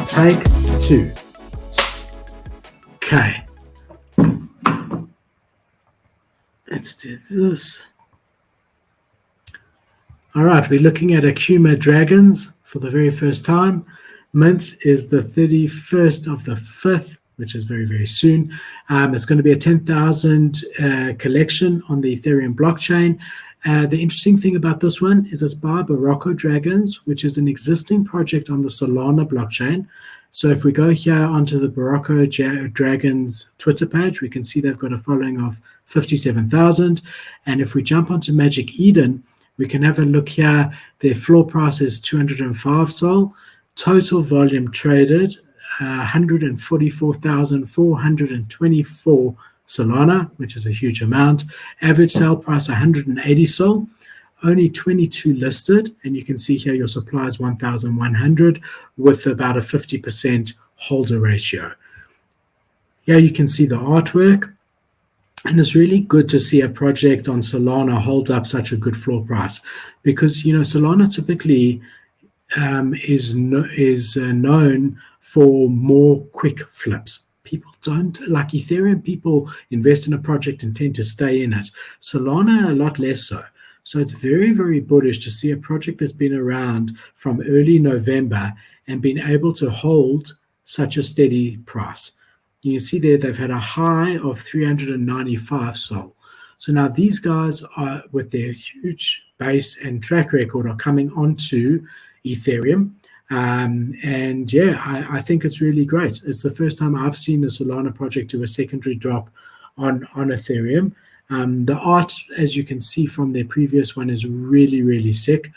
take two. Okay. Let's do this. All right, we're looking at Akumu Dragonz for the very first time. Mint is the 31st of the 5th, which is very, very soon. It's going to be a 10,000 collection on the Ethereum blockchain. The interesting thing about this one is it's by Bōryoku Dragonz, which is an existing project on the Solana blockchain. So if we go here onto the Bōryoku Dragonz Twitter page, we can see they've got a following of 57,000. And if we jump onto Magic Eden, we can have a look here. Their floor price is 205 SOL. Total volume traded, 144,424 Solana, which is a huge amount. Average sale price, 180 SOL. Only 22 listed, and you can see here your supply is 1,100 with about a 50% holder ratio. Here you can see the artwork, and it's really good to see a project on Solana hold up such a good floor price, because Solana typically is known for more quick flips. People don't like Ethereum. People invest in a project and tend to stay in it. Solana a lot less so. So it's very, very bullish to see a project that's been around from early November and been able to hold such a steady price. You can see there they've had a high of 395 SOL. So now these guys are, with their huge base and track record, are coming onto Ethereum. And yeah, I think it's really great. It's the first time I've seen the Solana project do a secondary drop on Ethereum. The art, as you can see from their previous one, is really, really sick.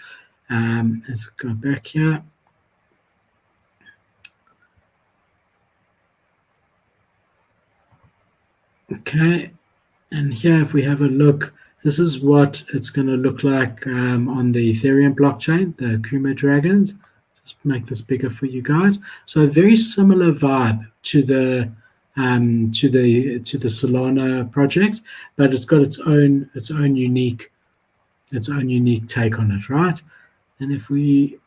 Let's go back here. Okay, and here if we have a look, this is what it's going to look like on the Ethereum blockchain, the Akumu Dragonz. Just make this bigger for you guys. So a very similar vibe to the Solana project, but it's got its own unique take on it, right? And if I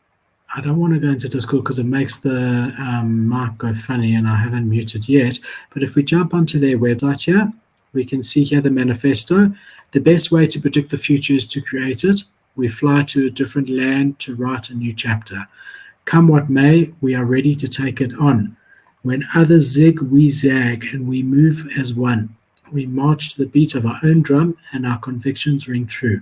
don't want to go into Discord because it makes the mic go funny, and I haven't muted yet. But if we jump onto their website here, we can see here the manifesto. The best way to predict the future is to create it. We fly to a different land to write a new chapter. Come what may, we are ready to take it on. When others zig, we zag, and we move as one. We march to the beat of our own drum, and our convictions ring true.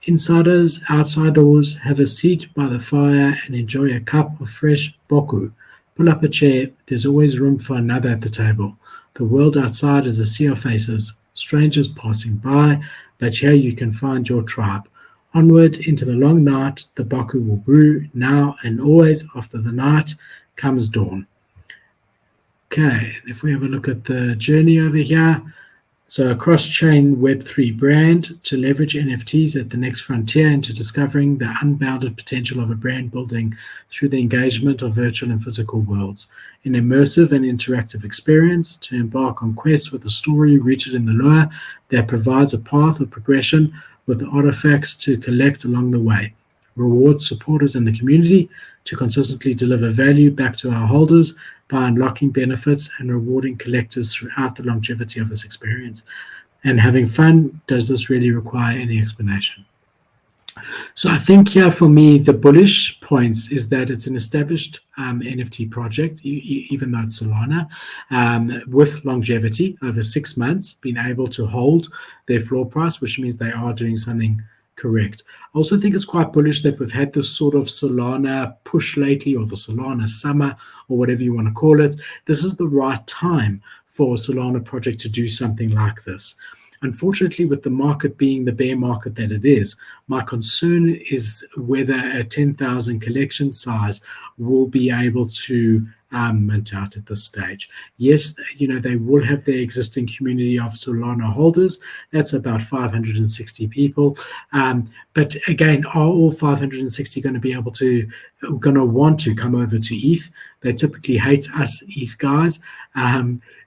Insiders, outsiders, have a seat by the fire and enjoy a cup of fresh boku. Pull up a chair, there's always room for another at the table. The world outside is a sea of faces, strangers passing by, but here you can find your tribe. Onward into the long night, the boku will brew, now and always after the night comes dawn. Okay, if we have a look at the journey over here, so a cross-chain Web3 brand to leverage NFTs at the next frontier into discovering the unbounded potential of a brand building through the engagement of virtual and physical worlds. An immersive and interactive experience to embark on quests with a story rooted in the lore that provides a path of progression with artifacts to collect along the way. Reward supporters in the community to consistently deliver value back to our holders by unlocking benefits and rewarding collectors throughout the longevity of this experience. And having fun, does this really require any explanation? So I think here for me, the bullish points is that it's an established NFT project, even though it's Solana, with longevity over 6 months, being able to hold their floor price, which means they are doing something correct. I also think it's quite bullish that we've had this sort of Solana push lately, or the Solana summer, or whatever you want to call it. This is the right time for a Solana project to do something like this. Unfortunately, with the market being the bear market that it is, my concern is whether a 10,000 collection size will be able to mint out at this stage. Yes, they will have their existing community of Solana holders. That's about 560 people. But again, are all 560 going to want to come over to ETH? They typically hate us ETH guys.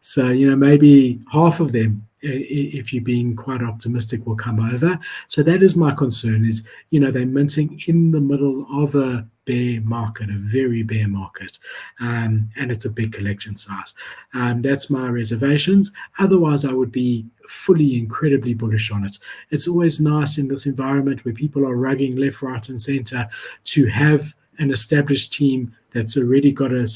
So maybe half of them if you're being quite optimistic, will come over. So that is my concern is, they're minting in the middle of a bear market, a very bear market, and it's a big collection size. That's my reservations. Otherwise, I would be fully incredibly bullish on it. It's always nice in this environment where people are rugging left, right, and center to have an established team that's already got a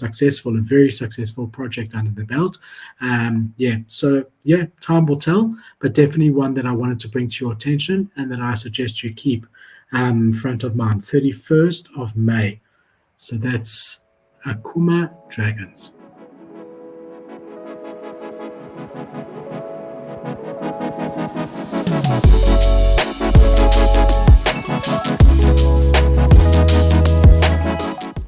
very successful project under the belt. Time will tell, but definitely one that I wanted to bring to your attention and that I suggest you keep front of mind. 31st of May. So that's Akumu Dragonz.